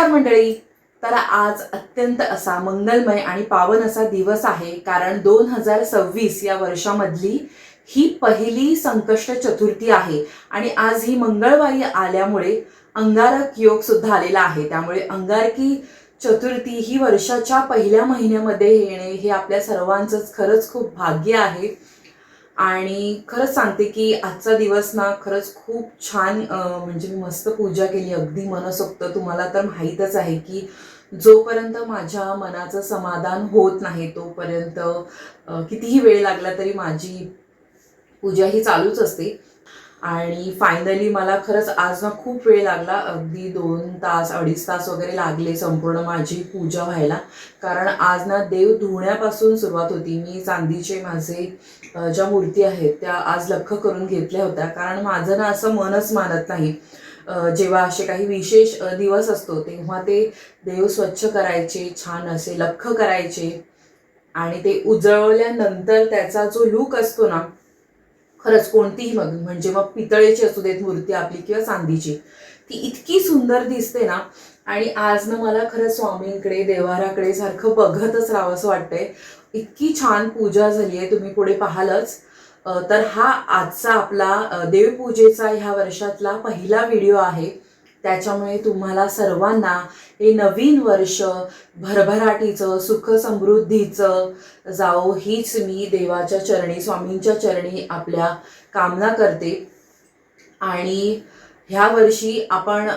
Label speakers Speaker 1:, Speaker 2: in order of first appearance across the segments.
Speaker 1: नमस्कार मंडळी. तर आज अत्यंत असा मंगलमय आणि पावन असा दिवस आहे, कारण 2026 या वर्षामधली ही पहिली संकष्ट चतुर्थी आहे आणि आज ही मंगळवारी आल्यामुळे अंगारक योग सुद्धा आलेला आहे. त्यामुळे अंगारकी चतुर्थी ही वर्षाच्या पहिल्या महिन्यामध्ये येणे हे आपल्या सर्वांचंच खरंच खूप भाग्य आहे. आणि खरंच सांगते की आजचा दिवस ना खरंच खूप छान, म्हणजे मी मस्त पूजा केली अगदी मनसोक्त. तुम्हाला तर माहीतच आहे की जोपर्यंत माझ्या मनाचं समाधान होत नाही तोपर्यंत कितीही वेळ लागला तरी माझी पूजा ही चालूच असते. आणि फायनली मला खरंच आज ना खूप वेळ लागला, अगदी 2 तास 2.5 तास वगैरे लागले संपूर्ण माझी पूजा व्हायला. कारण आज ना देव धुण्यापासून सुरुवात होती. मी चांदीचे माझे ज्या मूर्ती आहेत त्या आज लख्ख करून घेतल्या होत्या, कारण माझं ना असं मनच मानत नाही. जेव्हा असे काही विशेष दिवस असतो तेव्हा ते देव स्वच्छ करायचे, छान असे लख्ख करायचे आणि ते उजळवल्यानंतर त्याचा जो लूक असतो ना, खरंच कोणतीही म्हणजे मग पितळेची असू देत मूर्ती आपली किंवा चांदीची, ती इतकी सुंदर दिसते ना. आणि आज ना मला खरंच स्वामींकडे देवाराकडे सारखं बघतच राहावंसं वाटतंय. इतकी छान पूजा झाली आहे, तुम्ही पुढे पाहालच. तर हा आजचा आपला देवपूजेचा ह्या वर्षातला पहिला व्हिडिओ आहे. त्याच्यामुळे तुम्हाला सर्वांना हे नवीन वर्ष भरभराटीचं सुख समृद्धीचं जाओ हीच मी देवाच्या चरणी स्वामींच्या चरणी आपल्या कामना करते. आणि ह्या वर्षी आपण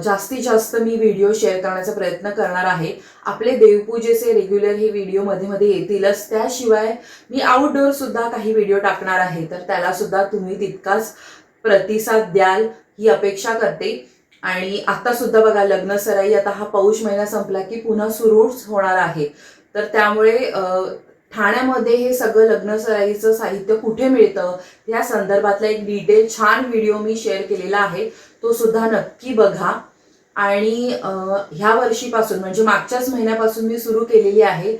Speaker 1: जास्तीत जास्त मी व्हिडिओ शेअर करण्याचा प्रयत्न करणार आहे. आपले देवपूजेचे रेग्युलर हे व्हिडिओ मध्ये मध्ये येतीलच, त्याशिवाय मी आउटडोअर सुद्धा काही व्हिडिओ टाकणार आहे, तर त्याला सुद्धा तुम्ही तितकाच प्रतिसाद द्याल ही अपेक्षा करते. आणि आता सुद्धा बघा लग्न सराई, आता हा पौष महिना संपला की पुन्हा सुरूच होणार आहे. तर त्यामुळे ठाण्यामध्ये हे सगळं लग्न सराईचं साहित्य कुठे मिळतं या संदर्भातला एक डिटेल छान व्हिडिओ मी शेअर केलेला आहे, तो सुद्धा नक्की बघा. आणि ह्या वर्षीपासून म्हणजे मागच्याच महिन्यापासून मी सुरू केलेली आहे,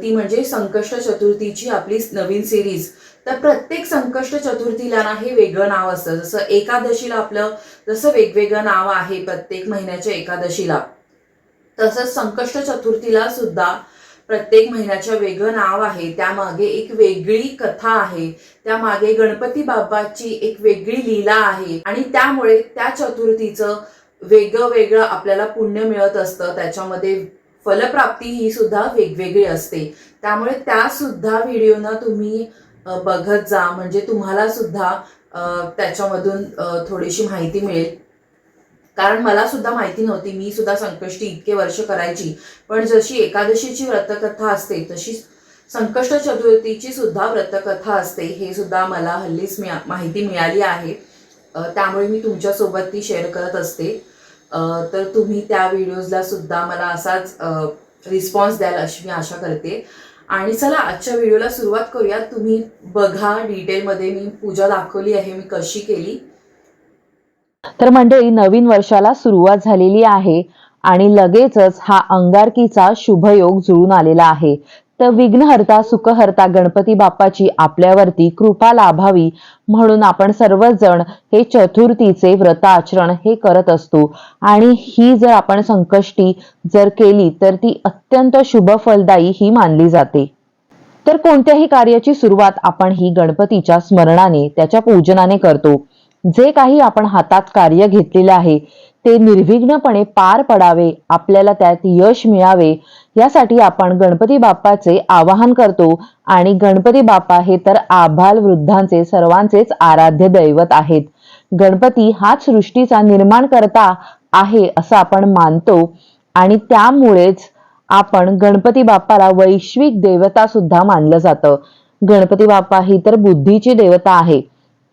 Speaker 1: ती म्हणजे संकष्ट चतुर्थीची आपली नवीन सिरीज. तर प्रत्येक संकष्ट चतुर्थीला ना हे वेगळं नाव असतं. जसं एकादशीला आपलं जसं वेगवेगळं नाव आहे प्रत्येक महिन्याच्या एकादशीला, तसंच संकष्ट चतुर्थीला सुद्धा प्रत्येक महिन्याच्या वेगळं नाव आहे. त्यामागे एक वेगळी कथा आहे, त्यामागे गणपती बाप्पाची एक वेगळी लीला आहे आणि त्यामुळे त्या चतुर्थीचं वेगळं वेगळं आपल्याला पुण्य मिळत असतं. त्याच्यामध्ये फलप्राप्ती ही सुद्धा वेगवेगळी असते. त्यामुळे त्या सुद्धा व्हिडिओना तुम्ही बघत जा, म्हणजे तुम्हाला सुद्धा त्याच्यामधून थोडीशी माहिती मिळेल. कारण मला सुद्धा माहिती नव्हती, मी सुद्धा संकष्टी इतके वर्ष करायची, पण जशी एकादशीची व्रतकथा असते तशी संकष्ट चतुर्थीची सुद्धा व्रतकथा असते, हे सुद्धा मला हल्लीच माहिती मिळाली आहे. त्यामुळे मी तुमच्यासोबत ती शेअर करत असते. तर तुम्ही त्या व्हिडिओजला सुद्धा मला असाच रिस्पॉन्स द्याल अशी मी आशा करते. आणि चला आजच्या व्हिडिओला सुरुवात करूया. तुम्ही बघा, डिटेलमध्ये मी पूजा दाखवली आहे मी कशी केली.
Speaker 2: तर मंडळी, नवीन वर्षाला सुरुवात झालेली आहे आणि लगेचच हा अंगारकीचा शुभयोग जुळून आलेला आहे. तर विघ्नहर्ता सुखहर्ता गणपती बाप्पाची आपल्यावरती कृपा लाभावी म्हणून आपण सर्वजण हे चतुर्थीचे व्रत आचरण हे करत असतो. आणि ही जर आपण संकष्टी जर केली तर ती अत्यंत शुभ फलदायी ही मानली जाते. तर कोणत्याही कार्याची सुरुवात आपण ही गणपतीच्या स्मरणाने त्याच्या पूजनाने करतो. जे काही आपण हातात कार्य घेतलेले आहे ते निर्विघ्नपणे पार पडावे, आपल्याला त्यात यश मिळावे, यासाठी आपण गणपती बाप्पाचे आवाहन करतो. आणि गणपती बाप्पा हे तर आबाल वृद्धांचे सर्वांचेच आराध्य दैवत आहेत. गणपती हाच सृष्टीचा निर्माणकर्ता आहे असं आपण मानतो आणि त्यामुळेच आपण गणपती बाप्पाला वैश्विक देवता सुद्धा मानलं जातं. गणपती बाप्पा ही तर बुद्धीची देवता आहे.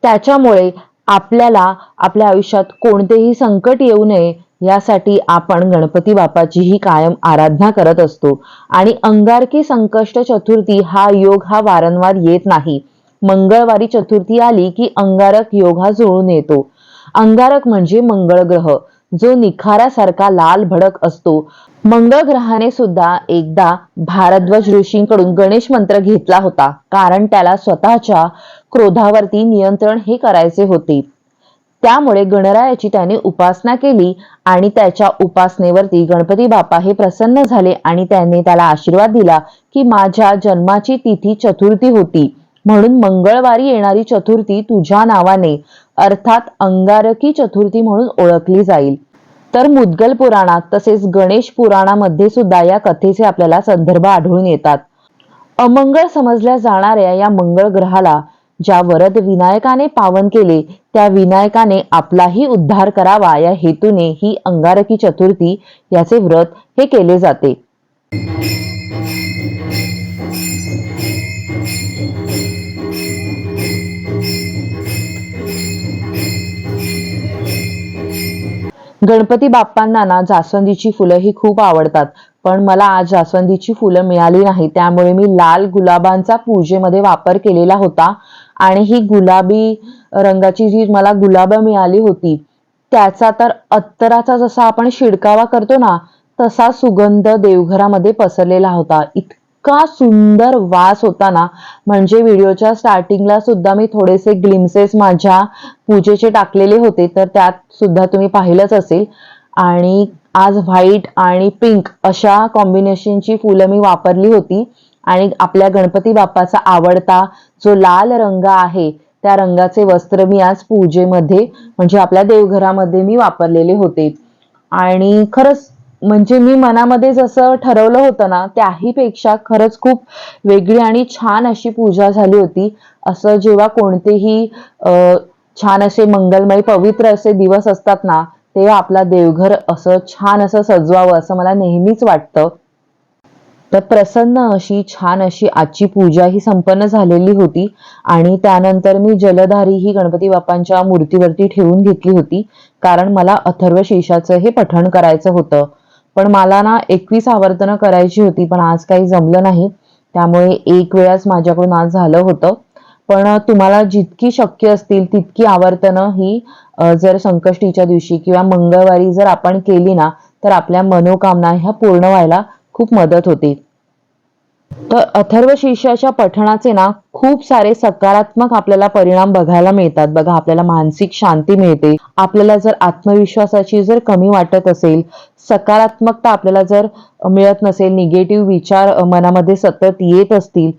Speaker 2: त्याच्यामुळे आपल्याला आपल्या आयुष्यात कोणतेही संकट येऊ नये यासाठी आपण गणपती बाप्पाची ही कायम आराधना करत असतो. आणि अंगारकी संकष्ट चतुर्थी हा योग हा वारंवार येत नाही. मंगळवारी चतुर्थी आली की अंगारक योग हा जुळून येतो. अंगारक म्हणजे मंगळ ग्रह, जो निखारासारखा लाल भडक असतो. मंगळ ग्रहाने सुद्धा एकदा भारद्वाज ऋषींकडून गणेश मंत्र घेतला होता, कारण त्याला स्वतःच्या क्रोधावरती नियंत्रण हे करायचे होते. त्यामुळे गणरायाची त्याने उपासना केली आणि त्याच्या उपासनेवरती गणपती बाप्पा हे प्रसन्न झाले आणि त्यांनी त्याला आशीर्वाद दिला की माझ्या जन्माची तिथी चतुर्थी होती, म्हणून मंगळवारी येणारी चतुर्थी तुझ्या नावाने अर्थात अंगारकी चतुर्थी म्हणून ओळखली जाईल. तर मुद्गल पुराणात तसेच गणेश पुराणामध्ये सुद्धा या कथेचे आपल्याला संदर्भ आढळून येतात. अमंगळ समजल्या जाणाऱ्या या मंगळ ग्रहाला ज्या वरद विनायकाने पावन केले त्या विनायकाने आपलाही उद्धार करावा या हेतूने ही अंगारकी चतुर्थी याचे व्रत हे केले जाते. गणपती बाप्पांना ना जास्वंदीची फुलं ही खूप आवडतात, पण मला आज जास्वंदीची फुलं मिळाली नाही, त्यामुळे मी लाल गुलाबांचा पूजेमध्ये वापर केलेला होता. आणि ही गुलाबी रंगाची जी मला गुलाबं मिळाली होती त्याचा तर अत्तराचा जसा आपण शिडकावा करतो ना तसा सुगंध देवघरामध्ये पसरलेला होता. इतका सुंदर वास होता ना, म्हणजे व्हिडिओच्या स्टार्टिंगला सुद्धा मी थोडेसे ग्लिम्सेस माझ्या पूजेचे टाकलेले होते, तर त्यात सुद्धा तुम्ही पाहिलंच असेल. आणि आज व्हाईट आणि पिंक अशा कॉम्बिनेशनची फुलं मी वापरली होती आणि आपल्या गणपती बाप्पाचा आवडता जो लाल रंग आहे त्या रंगाचे वस्त्र मी आज पूजेमध्ये म्हणजे आपल्या देवघरामध्ये मी वापरलेले होते. आणि खरंच म्हणजे मी मनामध्ये जसं ठरवलं होतं ना त्याहीपेक्षा खरंच खूप वेगळी आणि छान अशी पूजा झाली होती. असं जेव्हा कोणतेही छान असे मंगलमय पवित्र असे दिवस असतात ना तेव्हा आपला देवघर असं छान असं सजवावं असं मला नेहमीच वाटतं. तर प्रसन्न अशी छान अशी आजची पूजा ही संपन्न झालेली होती आणि त्यानंतर मी जलधारी ही गणपती बाप्पांच्या मूर्तीवरती ठेवून घेतली होती, कारण मला अथर्व शीर्षाचं हे पठण करायचं होतं. पण मला ना 21 आवर्तनं करायची होती, पण आज काही जमलं नाही, त्यामुळे एक वेळाच माझ्याकडून आज झालं होतं. पण तुम्हाला जितकी शक्य असतील तितकी आवर्तनं ही जर संकष्टीच्या दिवशी किंवा मंगळवारी जर आपण केली ना तर आपल्या मनोकामना ह्या पूर्ण व्हायला खूप मदत होते. तर अथर्व शीर्षाच्या पठणाचे ना खूप सारे सकारात्मक आपल्याला परिणाम बघायला मिळतात. बघा, आपल्याला मानसिक शांती मिळते. आपल्याला जर आत्मविश्वासाची जर कमी वाटत असेल, सकारात्मकता आपल्याला जर मिळत नसेल, निगेटिव्ह विचार मनामध्ये सतत येत असतील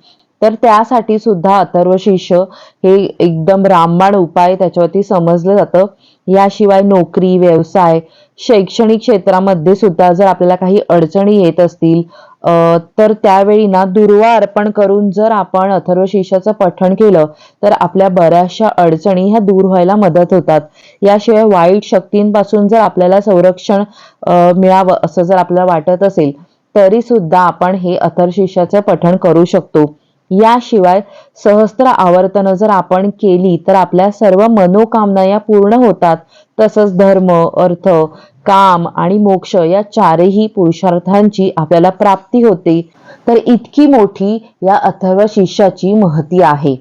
Speaker 2: तर त्यासाठी सुद्धा अथर्व शीर्ष हे एकदम रामबाण उपाय त्याच्यावरती समजलं जातं. याशिवाय नोकरी, व्यवसाय, शैक्षणिक क्षेत्रामध्ये सुद्धा जर आपल्याला काही अडचणी येत असतील तर त्यावेळी ना दुर्वा अर्पण करून जर आपण अथर्व शीर्षाचं पठण केलं तर आपल्या बऱ्याचशा अडचणी ह्या दूर व्हायला मदत होतात. याशिवाय वाईट शक्तींपासून जर आपल्याला संरक्षण मिळावं असं जर आपल्याला वाटत असेल तरी सुद्धा आपण हे अथर्व शीर्षाचं पठण करू शकतो. याशिवाय सहस्त्र आवर्तनं जर आपण केली तर आपल्या सर्व मनोकामना या पूर्ण होतात. तसंच धर्म, अर्थ, काम आणि मोक्ष या चारही पुरुषार्थांची आपल्याला प्राप्ती होते. तर इतकी मोठी या अथर्व शीर्षाची महती आहे.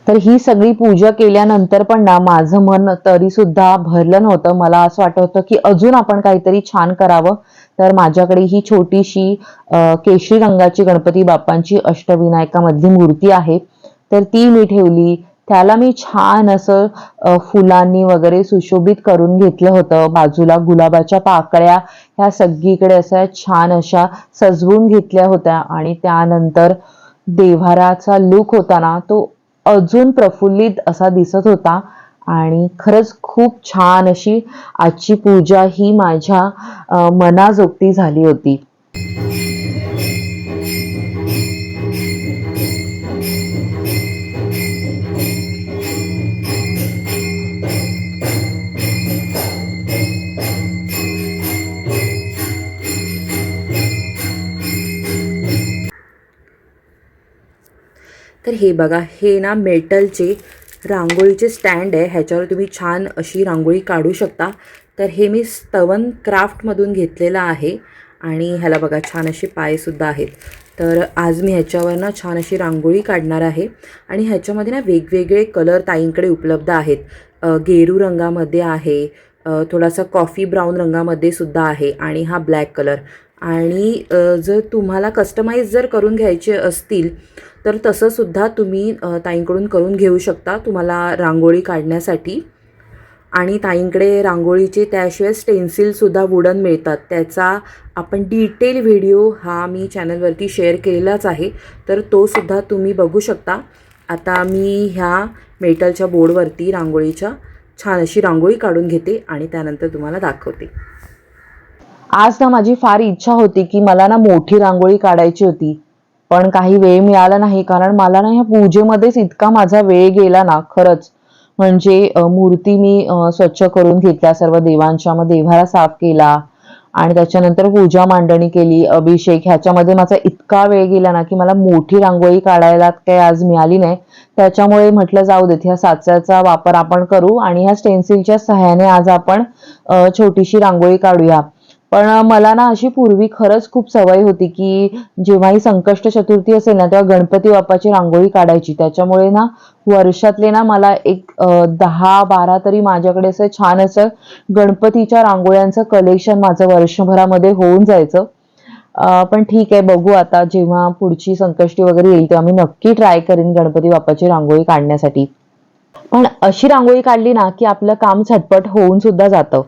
Speaker 2: तर ही सगळी पूजा केल्यानंतर पण ना माझं मन तरी सुद्धा भरलं नव्हतं. मला असं वाटत होतं की अजून आपण काहीतरी छान करावं. तर माझ्याकडे ही छोटीशी केशरी रंगाची गणपती बाप्पांची अष्टविनायकामधली मूर्ती आहे, तर ती मी ठेवली. त्याला मी छान असं फुलांनी वगैरे सुशोभित करून घेतलं होतं. बाजूला गुलाबाच्या पाकळ्या ह्या सगळीकडे अशा छान अशा सजवून घेतल्या होत्या आणि त्यानंतर देव्हाराचा लुक होता ना तो अजून प्रफुल्लित असा दिसत होता. आणि खरंच खूप छान अशी आजची पूजा ही माझ्या मनाजोगती झाली होती.
Speaker 1: तर हे बघा, हे ना मेटलचे रांगोळीचे स्टँड आहे, ह्याच्यावर तुम्ही छान अशी रांगोळी काढू शकता. तर हे मी स्तवन क्राफ्टमधून घेतलेलं आहे आणि ह्याला बघा छान असे पायसुद्धा आहेत. तर आज मी ह्याच्यावर ना छान अशी रांगोळी काढणार आहे आणि ह्याच्यामध्ये ना वेगवेगळे कलर ताईंकडे उपलब्ध आहेत. गेरू रंगामध्ये आहे, थोडासा कॉफी ब्राऊन रंगामध्ये सुद्धा आहे आणि हा ब्लॅक कलर. आणि जर तुम्हाला कस्टमाइज जर करून घ्यायचे असतील तर तसंसुद्धा तुम्ही ताईंकडून करून घेऊ शकता तुम्हाला रांगोळी काढण्यासाठी. आणि ताईंकडे रांगोळीचे त्याशिवाय स्टेन्सिलसुद्धा वुडन मिळतात. त्याचा आपण डिटेल व्हिडिओ हा मी चॅनलवरती शेअर केलेलाच आहे, तर तो सुद्धा तुम्ही बघू शकता. आता मी ह्या मेटलच्या बोर्डवरती रांगोळीच्या छान अशी रांगोळी काढून घेते आणि त्यानंतर तुम्हाला दाखवते.
Speaker 2: आज ना माझी फार इच्छा होती की मला ना मोठी रांगोळी काढायची होती, पण काही वेळ मिळाला नाही. कारण मला ना ह्या पूजेमध्येच इतका माझा वेळ गेला ना, खरंच. म्हणजे मूर्ती मी स्वच्छ करून घेतल्या सर्व देवांच्या, मग देव्हारा साफ केला आणि त्याच्यानंतर पूजा मांडणी केली, अभिषेक, ह्याच्यामध्ये माझा इतका वेळ गेला ना की मला मोठी रांगोळी काढायला काही आज मिळाली नाही. त्याच्यामुळे म्हटलं जाऊ देत, ह्या साच्याचा वापर आपण करू आणि ह्या स्टेन्सिलच्या सहाय्याने आज आपण छोटीशी रांगोळी काढूया. पण मला ना अशी पूर्वी खरंच खूप सवय होती की जेव्हाही संकष्ट चतुर्थी असेल ना, तेव्हा गणपती बाप्पाची रांगोळी काढायची. त्याच्यामुळे ना वर्षातले ना मला एक 10-12 तरी माझ्याकडे असं छान असं गणपतीच्या रांगोळ्यांचं कलेक्शन माझं वर्षभरामध्ये होऊन जायचं. पण ठीक आहे, बघू आता जेव्हा पुढची संकष्टी वगैरे येईल तेव्हा मी नक्की ट्राय करेन गणपती बाप्पाची रांगोळी काढण्यासाठी. पण अशी रांगोळी काढली ना की आपलं काम झटपट होऊन सुद्धा जातं.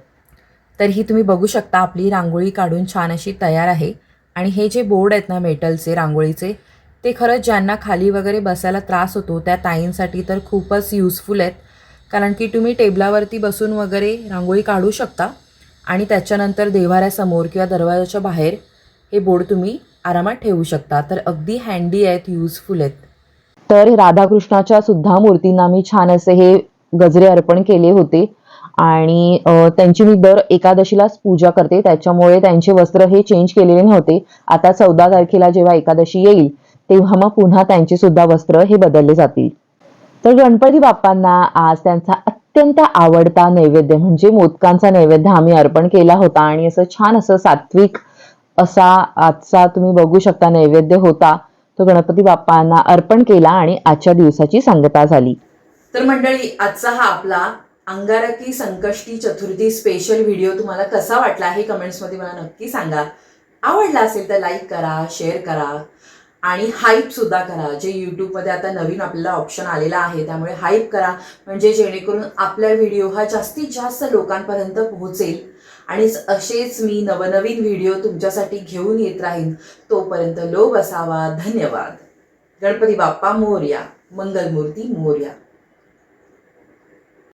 Speaker 1: तर ही तुम्ही बघू शकता आपली रांगोळी काढून छान अशी तयार आहे. आणि हे जे बोर्ड आहेत ना मेटलचे रांगोळीचे, ते खरंच ज्यांना खाली वगैरे बसायला त्रास होतो त्या ताईंसाठी तर खूपच युजफुल आहेत. कारण की तुम्ही टेबलावरती बसून वगैरे रांगोळी काढू शकता आणि त्याच्यानंतर देव्हाऱ्यासमोर किंवा दरवाजाच्या बाहेर हे बोर्ड तुम्ही आरामात ठेवू शकता. तर अगदी हँडी आहेत, युजफुल आहेत.
Speaker 2: तर राधाकृष्णाच्या सुद्धा मूर्तींना मी छान असे हे गजरे अर्पण केले होते आणि त्यांची मी दर एकादशीलाच पूजा करते, त्याच्यामुळे त्यांचे वस्त्र हे चेंज केलेले नव्हते. आता 14 तारखेला जेव्हा एकादशी येईल तेव्हा मग पुन्हा त्यांचे सुद्धा वस्त्र हे बदलले जातील. तर गणपती बाप्पांना आज त्यांचा अत्यंत आवडता नैवेद्य म्हणजे मोदकांचा नैवेद्य आम्ही अर्पण केला होता आणि असं छान असं सात्विक असा आजचा तुम्ही बघू शकता नैवेद्य होता. तो गणपती बाप्पांना अर्पण केला आणि आजच्या दिवसाची सांगता झाली.
Speaker 1: तर मंडळी, आजचा हा आपला अंगारकी संकष्टी चतुर्थी स्पेशल व्हिडिओ तुम्हाला कसा वाटला हे कमेंट्समध्ये मला नक्की सांगा. आवडला असेल तर लाईक करा, शेअर करा आणि हाईप सुद्धा करा. जे यूट्यूबमध्ये आता नवीन आपल्याला ऑप्शन आलेला आहे त्यामुळे हाईप करा, म्हणजे जेणेकरून आपला व्हिडिओ हा जास्तीत जास्त लोकांपर्यंत पोहोचेल आणि असेच मी नवनवीन व्हिडिओ तुमच्यासाठी घेऊन येत राहीन. तोपर्यंत लो बसावा. धन्यवाद. गणपती बाप्पा मोरया. मंगलमूर्ती मोरया.